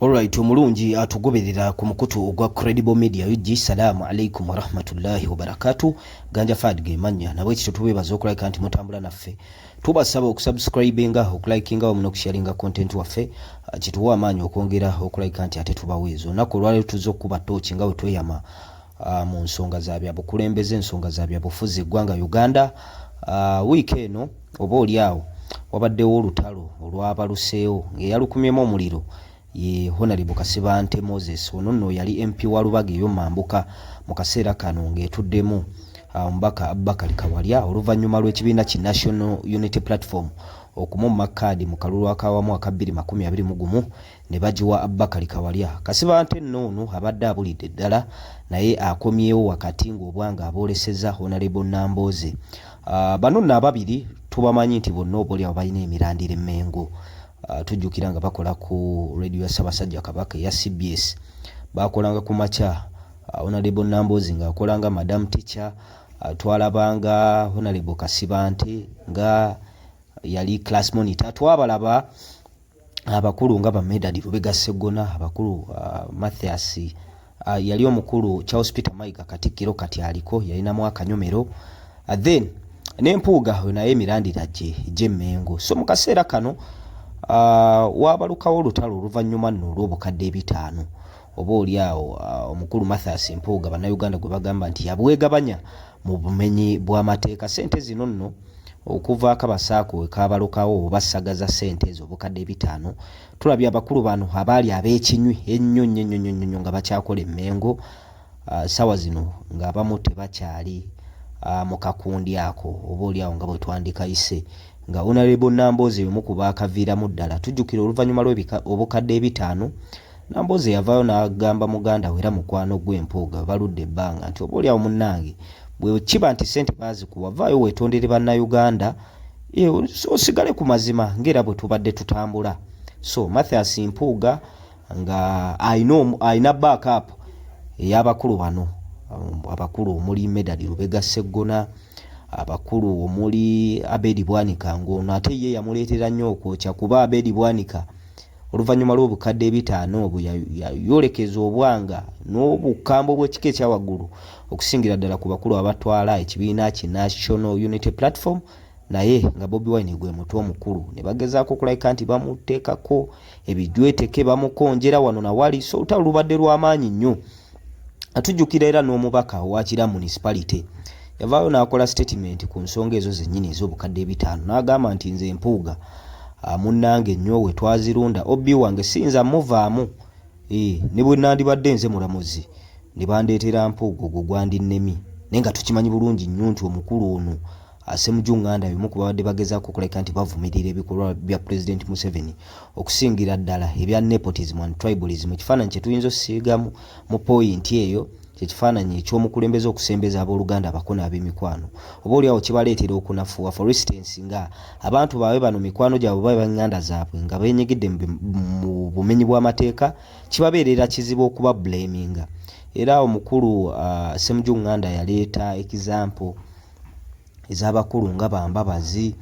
Alright, omulungi atugoberera ku mukutu ogwa Credible Media UG. Salamu alaikum wa rahmatullahi wa barakatuh. Ganja Fad gemanya nawe ekito tubebaza okulike anti mutambula naffe. Tubasaba okusubscribinga, okulikinga wamu n'okusharinga content waffe. Kituwa amaanyi okwongera okulike anti ate tubaweezo. Nako lwali tuzokuba tochi nga wetweyama mu nsonga za byabukulembeze, ensonga za byabufuzi eggwanga Uganda. Wiiki eno oba oliawo wabaddewo olutalo olwabaluseewo ng'eyalukumyemu omuliro ye Honorable Kasibante Moses. Ono nno yali MP wa Lubage yo Mambuka mu kaseera kano ng'etuddemu Mbaka Abubakar Kawalya oluvannyuma lw'ekibiina ki National Unity Platform okumumma kkaadi mu kalulu akawamu aka 2021 ne bagiwa Abubakar Kawalya. Kasibante nno ono abadde abulidde ddala naye akomyewo wakati ng'obwanga abooleseza Honorable Nambooze. Bano nno ababiri tubamanyi nti bonna oboolyawo balina emirandira emmengo. Tujjukira nga bakola ku radio ya Ssaabasajja Kabaka ya CBS. Bakolanga ku makya Honorable Nambooze nga akolanga Madam Teacher, twalabanga Honorable Kasibante nga yali class monitor. Twabalaba abakulu nga Bamedadi Lubega Sseggona, abakulu Mathias yali omukulu Charles Peter Mayiga Katikkiro kati aliko yalinamu akanyomero. Then n'empuuga naye emirandira gye Mmengo. So mu kaseera kano wabalukawo olutalo oluvannyuma nno olw'obukadde 5 oba oliawo omukulu Mathias Mpuuga bannayuganda gwe bagamba nti yabwegabanya mu bumenyi bw'amateeka. Sente zino nno okuvaako abasaako wekabalukawo basagaza sente ezo obukadde 5. Tulabye abakulu bano abaali ab'ekinywi ennyo nga bakyakola Emmengo sawa zino ng'abamu tebakyali mu kakundi ako oba oliawo nga bwe twandikayise nga Honorable Nambooze omu ku baakaviiramu ddala. Tujjukira oluvannyuma obukadde 5 Nambooze yavaayo n'agamba muganda we era mukwano gw'Empuuga baludde ebbanga nti oba oliawo munnange bwe kiba nti sente baazikuwa vaayo weetondere bannayuganda osigale ku mazima ng'era bwe tubadde tutambula. So Mathias Mpuuga nga ayina backup ey'abakulu bano abakulu omuli Medadi Lubega Sseggona, abakulu omuli Abedi Bwanika ng'ono ate ye yamuleetera nnyo okwokya kuba Abedi Bwanika oluvannyuma lw'obukadde 5 obwo yayolekeza obwanga n'obukambo bw'ekika ekyawaggulu okusingira ddala ku bakulu abatwala ekibiina ki National Unity Platform, naye nga Bobi Wine gwe mutwe omukulu ne bagezaako okulabika nti bamuteekako ebijweteke bamukonjera wano na wali. So olutalo lubadde lw'amaanyi nnyo. Atujjukira era n'omubaka owa Kira municipality yavaayo n'akola statement ku nsonga ezo zennyini ez'obukadde 5 n'agamba nti nze Mpuuga munnange nnyo we twazirunda obbi wange siyinza muvaamu ne bwe nandibadde nze mulamuzi ne bandeetera Mpuuga ogwo gwandinnemi naye nga tukimanyi bulungi nnyo nti omukulu ono Ssemujjunganda y'omu ku babadde bagezaako okulabika nti bavumirira ebikolwa bya President Museveni okusingira ddala ebya nepotism and tribalism. Ekifaananyi kye tuyinza ossiigamu mu point eyo kyekifaananyi eky'omukulembeze okusembeza abooluganda abakona ab'emikwano oba oliawo kibaleetera okunafuwa. For instance nga abantu baabwe bano mikwano gyabwe babe banganda zaabwe nga beenyigidde mu bumenyi bw'amateeka kibabeerera kizibu okuba blaminga. Era omukulu Ssemujjunganda yaleeta example ez'abakulu nga Bambabazi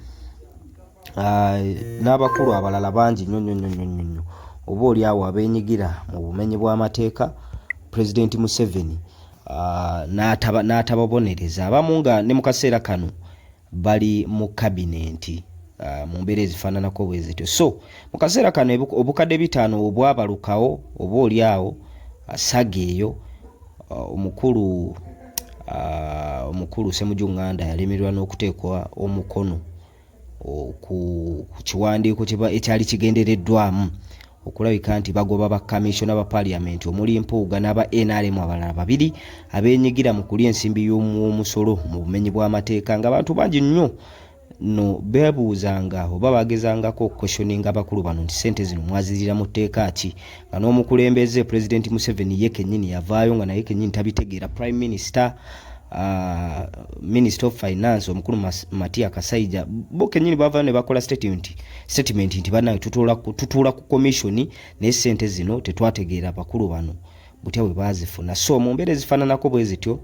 n'abakulu abalala bangi nnyo oba oliawo abeenyigira mu bumenyi bw'amateeka. President Museveni n'atababonereza abamu nga ne mu kaseera kano bali mu kabinenti mu mbeera ezifaananako bwe zityo. So mu kaseera kano obukadde 5 obwabalukawo oba oliawo saga eyo omukulu Ssemujjunganda yalemererwa n'okuteekwa omukono ku kiwandiiko ekyali kigendereddwamu okulabika nti bagoba ba Commissioner ba Parliament omuli Mpuuga n'aba NRM abalala babiri abeenyigira mu kulya ensimbi y'omusolo mu bumenyi bw'amateeka nga abantu bangi nnyo no beebuuzanga oba bagezangako questioning abakulu bano nti sente zino mwazirira mu tteeka ki, nga n'omukulembeze President Museveni ye kennyini yavaayo nga naye kennyini tabitegeera. Prime Minister Minister of Finance omukulu Matia Kasaija bo kennyini bavaayo ne bakola statement nti banawe tutuula ku commission ne sente zino tetwategeera abakulu bano butya bwe bazifuna. So mu mbeera ezifaananako bwe zityo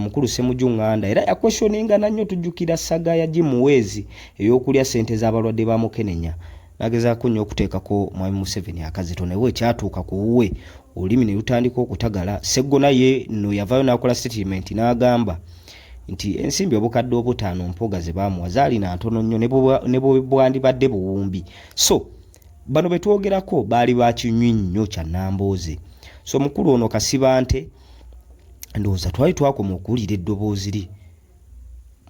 mukulu Ssemujjunganda era yakwestioninga nnyo. Tujjukira saga ya Jimuweezi ey'okulya sente z'abalwadde ba Mukenenya nagezaako nnyo okuteekako Mwami Museveni akazito naye kyatuuka ku wuwe olulimi ne lutandika okutagala. Sseggona ye no yavaayo n'akola statement n'agamba nti ensimbi obukadde obutaano mpoga ze baamuwa zaalina ntono nnyo ne bwe bwandibadde buwumbi. So bano betwogerako baali bakinywi nnyo kya Nambooze. So mukulu ono Kasibante ndowooza twali twakoma okuwulira eddoboozi li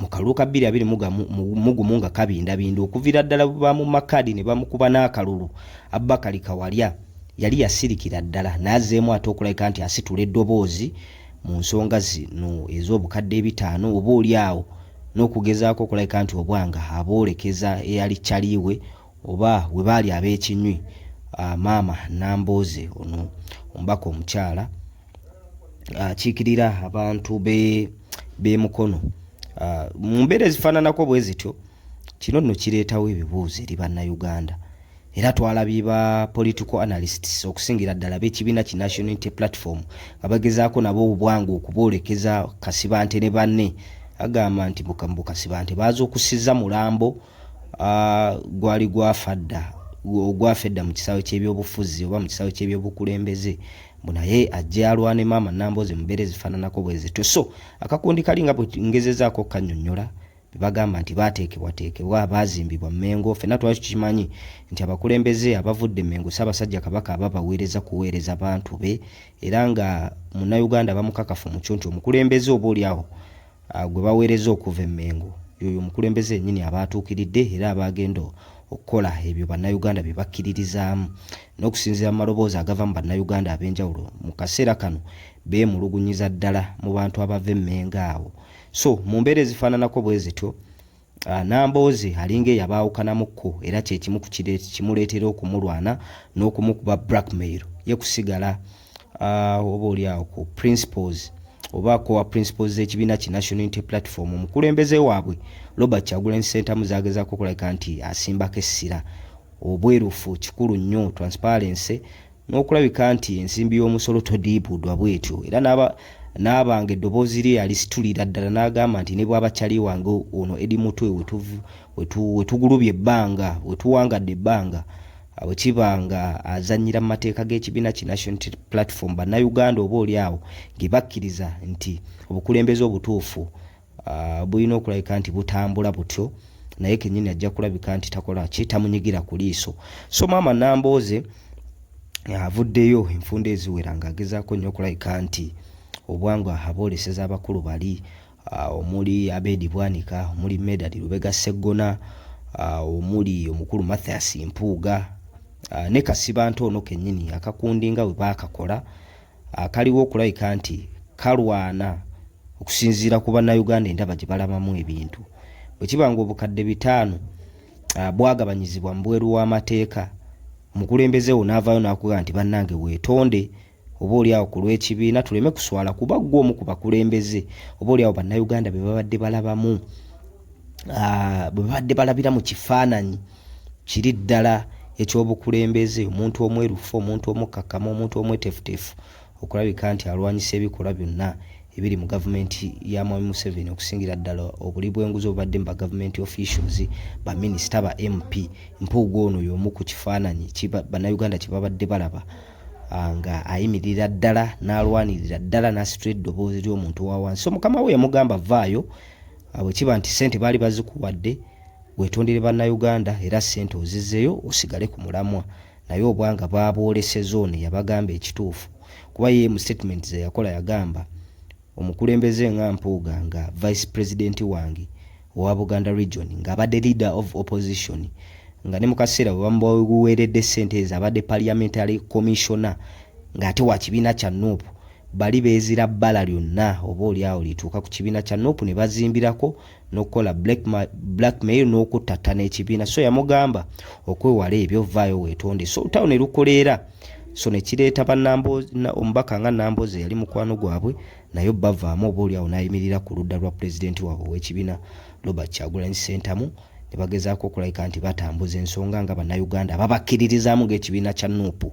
mu kalulu ka 2021 nga kabindabinda okuviira ddala ba mu makadi ne bamukuba n'akalulu. Abubakari Kawalya yali yasirikira ddala n'azzeemu ate okulabika nti asitula eddoboozi mu nsonga zino ez'obukadde 5 oba oliawo n'okugezaako okulabika nti obwanga aboolekeza eyali kyaliwe oba we baali ab'ekinywi. Maama Nambooze ono omubaka omukyala akiikirira abantu b'emukono mu mbeera ezifaananako bwe zityo. Kino nno kireetawo ebibuuzo eri bannayuganda era twalabye ba political analysts okusingira ddala b'ekibiina ki National Unity Platform nga bagezaako nabo obwangu okuboolekeza Kasibante ne banne. Agamba nti Bukambu Kasibante baaza okusiza mulambo gwali gwafedda mu kisaawe ky'ebyobufuzi oba mu kisaawe ky'ebyobukulembeze naye ajja alwane Maama Nambooze mu mbeera ezifaananako bwe zityo. So akakundi kali nga bwe ngezezaako kannyonnyola bagamba nti baateekebwa baazimbibwa Mmengo. Ffenna twali tukimanyi nti abakulembeze abavudde Mmengo Ssaabasajja Kabaka aba baweereza kuweereza bantu be era nga Munnayuganda bamukakafu mu kyo nti omukulembeze oba oliawo gwe baweereza okuva e Mmengo yoyo omukulembeze nnyini abaatuukiridde era abagenda okukola ebyo bannayuganda bye bakkiririzaamu n'okusinziira mu maloboozi agava mu bannayuganda ab'enjawulo mu kaseera kano beemulugunyiza ddala mu bantu abava Mmengo awo. So mu mbeera ezifaananako bwe zityo Nambooze alinga eyabaawukanamukko era kye kimu ku kimuleetera okumulwana n'okumukuba blackmail ye kusigala oba oliawo ku principles oba kowa principles z'ekibiina ki National Unity Platform. Omukulembeze waabwe Robert Kyagulanyi Ssentamu zagezaako okulabika nti asimbako essira obwerufu kikulu nnyo transparency n'okulabika nti ensimbi y'omusolo todiibudwa bwetyo era n'abanga eddoboozi lye alisitulira ddala n'agamba nti ne bw'aba kyali wange ono Eddie Mutwe wetugulubye ebbanga wetuwangadde ebbanga bwe kiba nga azannyira mu mateeka g'ekibiina ki National Unity Platform bannayuganda oba oliawo ge bakkiriza nti obukulembeze obutuufu bulina okulabika nti butambula butyo naye kennyini ajja kulabika nti takola tamunyigira ku liiso. So Maama Nambooze avuddeyo enfunda eziwera ng'agezaako nnyo okulabika nti obwangwa abooleseza abakulu bali omuli Abedi Bwanika, omuli Medard Lubega Sseggona, omuli omukulu Mathias Mpuuga ne Kasibante ono kennyini akakundi nga bwe baakakola kaliwo okulabika nti kalwana okusinziira ku bannayuganda endaba gye balabamu ebintu. Bwe kiba nga obukadde 5 bwagabanyizibwa mu bweru w'amateeka omukulembeze wo n'avaayo n'akugamba nti bannange weetonde oba oliawo ku lw'ekibiina tuleme kuswala kuba ggwe omu ku bakulembeze oba oliawo bannayuganda be babadde balabamu bwe babadde balabira mu kifaananyi kiri ddala ekyobukulembeze omuntu omwerufu omuntu omukkakkamu omuntu omwetefutefu okulabika nti alwanyisa ebikolwa byonna ebiri mu gavumenti ya Mwami Museveni okusingira ddala obuli bw'enguzi obubadde mu bagavumenti officials baminisita ba MP. Mpuuga ono y'omu ku kifaananyi bannayuganda kye babadde balaba nga ayimirira ddala n'alwanirira ddala n'asitula eddoboozi ly'omuntu wa wansi. So mukama we yamugamba vaayo bwe kiba nti ssente baali bazikuwadde weetondere bannayuganda era ssente ozizzeyo osigale ku mulamwa naye obwanga baabwoleseza ono yabagamba ekituufu kuba ye mu statement ze yakola yagamba omukulembeze nga Mpuuga nga vice president wange owa Buganda region ng'abadde leader of opposition nga ne mu kaseera bwe bamuweeredde ssente ezo abadde parliamentary commissioner ng'ate wa kibiina kya NUP bali beezira bbala lyonna oba oliawo lituuka ku kibiina kya NUP ne bazimbirako n'okukola blackmail n'okuttattana ekibiina. So yamugamba okwewala ebyo vaayo weetonde. So utawo ne lukoleera so ne kireeta omubaka nga Nambooze yali mukwano gwabwe naye bavaamu oba oliawo n'ayimirira ku ludda lwa pulezidenti waabwe ow'ekibiina Robert Kyagulanyi Ssentamu ne bagezaako okulabika nti batambuza ensonga nga bannayuganda babakkiririzaamu ng'ekibiina kya NUP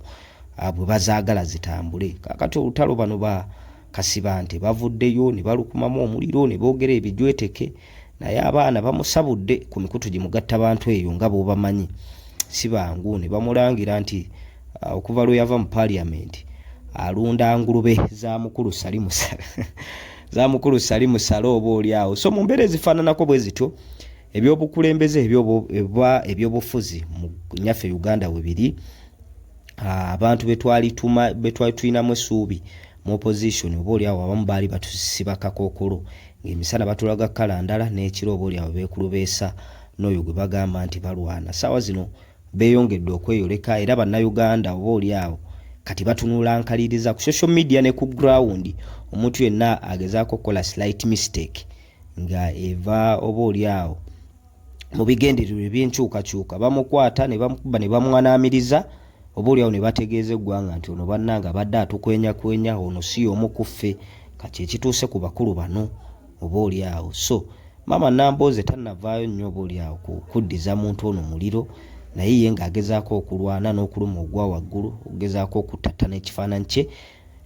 bwe bazaagala zitambule. Kaakati olutalo bano ba Kasibante bavuddeyo ne balukumamu omuliro ne boogera ebijweteke naye abaana bamusabudde ku mikutu gye mugatta bantu eyo nga bw'obamanyi. sibangu ne bamulangira nti okuva lwe yava mu parliament alunda ngulube za mukulu Salimu Salo oba oli awo. So mu mbeera ezifaananako bwe zityo ebyobukulembeze ebyobufuzi mu nyaffe Uganda webiri abantu betwali tulinamu essuubi mu opposition oba oli awo abamu baali batusiba kakookolo ng'emisana batulaga kkala ndala n'ekiro oba oli awo beekulubeesa n'oyo gwe bagamba nti balwana. Saawa zino beeyongedde okweyoleka era bannayuganda oba oli awo kati batunula nkaliriza ku social media ne ku ground. Omuntu yenna agezaako okukola slight mistake nga eva oba oli awo mu bigendererwa eby'enkyukakyuka bamukwata ne bamukuba ne bamwanaamiriza oba oli awo ne bategeeza eggwanga nti ono bannanga badde atukwenya ono si omu ku ffe. Kati ekituuse ku bakulu bano oba oli awo. So Mama Nambooze tannavaayo nnyo oba oli awo kuddiza muntu ono muliro, naye ye ng'agezaako okulwana n'okuluma ogwa waggulu, ogezaako okutatta n'ekifaananyi kye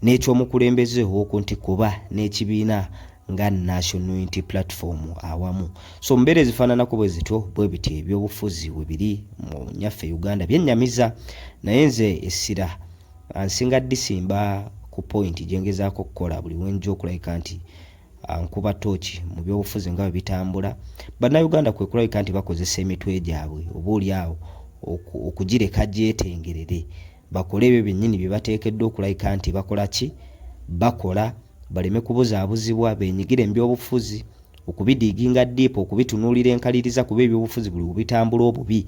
n'ekyomukulembeze ow'oku Ntikuba n'ekibiina nga National Unity Platform awamu. So mbeera ezifaananako bwe zityo bwe biti ebyobufuzi we biri mu nyaffe Uganda byennyamiza, naye nze essira nsinga disimba ku point gye ngezaako okukola buli wenjo okulabika nti nkuba tooki mu byobufuzi nga bwe bitambula. Bannayuganda kwe kulabika nti bakozesa emitwe gyabwe oba oli awo okugireka gyetengerere, bakole ebyo byennyini bye bateekeddwa okulabika nti bakola ki, bakola, baleme kubuzaabuzibwa, beenyigire mu byobufuzi, okubidiiginga diipu, okubitunuulira enkaliriza kuba ebyobufuzi buli bubitambula obubi.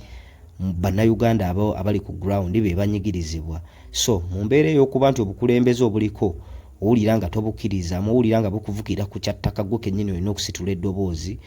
Bannayuganda abali ku ground be banyigirizibwa. So mu mbeera ey'okuba nti obukulembeze obuliko owulira nga tobukkirizamu, owulira nga bukuvukira ku kyattaka, gwe kennyini olina okusitula eddoboozi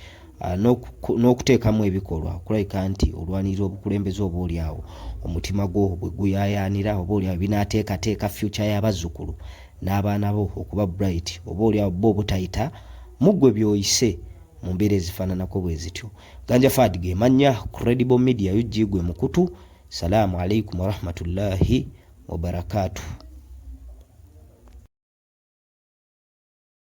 n'okuteekamu ebikolwa okulabika nti olwanirira obukulembeze oba oli awo omutima gwo bwe guyaayaanira oba oli awo binaateekateeka future y'abazzukulu n'abaana bo okuba bright oba oli awo bo obutayita muggwe by'oyise mu mbeera ezifaananako bwe zityo. Ganja Fad ge mannya Credible Media, UG gwe mukutu. Salaamu alaikum warahmatullahi wabarakatuh.